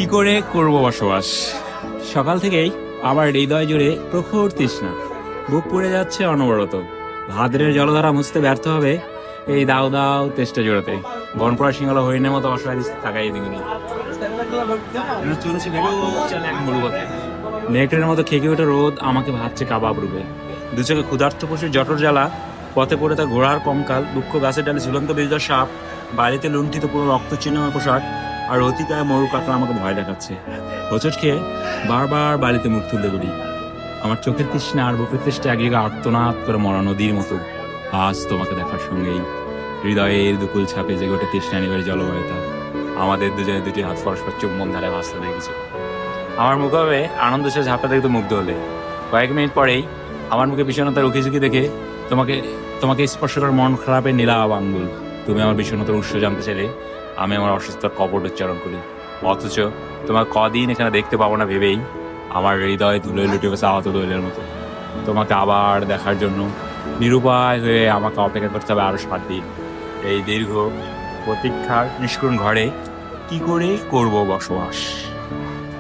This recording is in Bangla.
কি করে করব বসবাস? সকাল থেকেই আমার হৃদয় জুড়ে প্রখর তৃষ্ণা, বুক পুড়ে যাচ্ছে অনবরত। ভাদ্রের জলধারা মুছতে ব্যর্থ হবে এই দাও দাও তেষ্টা জোড়াতে। বনপড়া সিংহলা হরিণের মতো অসহায় তাকাই দিগুনি চলছে নেকড়ের মতো খেকে ওঠে রোদ আমাকে ভাবছে কাবাব রূপে। দু চোখে ক্ষুধার্ত পশুর জটর জ্বালা, পথে পড়ে তার ঘোড়ার কঙ্কাল, দুঃখ গাছের ডালে ঝুলন্ত বিজয় সাপ, বাড়িতে লুণ্ঠিত পুরো রক্ত চিহ্নময় পোশাক, আর অতিকায় মরু কাকড়া আমাকে ভয় দেখাচ্ছে। হোঁচট খেয়ে বারবার বাড়িতে মুখ তুলতে করি। আমার চোখের তৃষ্ণা আর বুকের তৃষ্ণা এক জায়গায় আর্তনাদ করে মরা নদীর মতো। আজ তোমাকে দেখার সঙ্গেই হৃদয়ের দুকুল ছাপে যে গোটে তৃষ্ণা নিবের জলবায়ুতা আমাদের দুজনে দুটি হাত পরস্পর চুম্বন ধারে ভাসতে দেখেছে। আমার মুখে আনন্দ সে ঝাপটা দেখতে মুগ্ধ হলে কয়েক মিনিট পরেই আমার মুখে বিষণ্ণতার উকিঝুঁকি দেখে তোমাকে তোমাকে স্পর্শ করে মন খারাপের নীলাভ আঙ্গুল। তুমি আমার বিষণ্ণতার উৎস জানতে চাইলে আমি আমার অসুস্থতার কপট উচ্চারণ করি। অথচ তোমার কদিন এখানে দেখতে পাবো না ভেবেই আমার হৃদয় ধুলোয় লুটে গেছে আহত দৈলের মতো। তোমাকে আবার দেখার জন্য নিরুপায় হয়ে আমাকে অপেক্ষা করতে হবে আরো 7 দিন। এই দীর্ঘ প্রতীক্ষার নিষ্করুণ ঘরে কি করে করব বসবাস?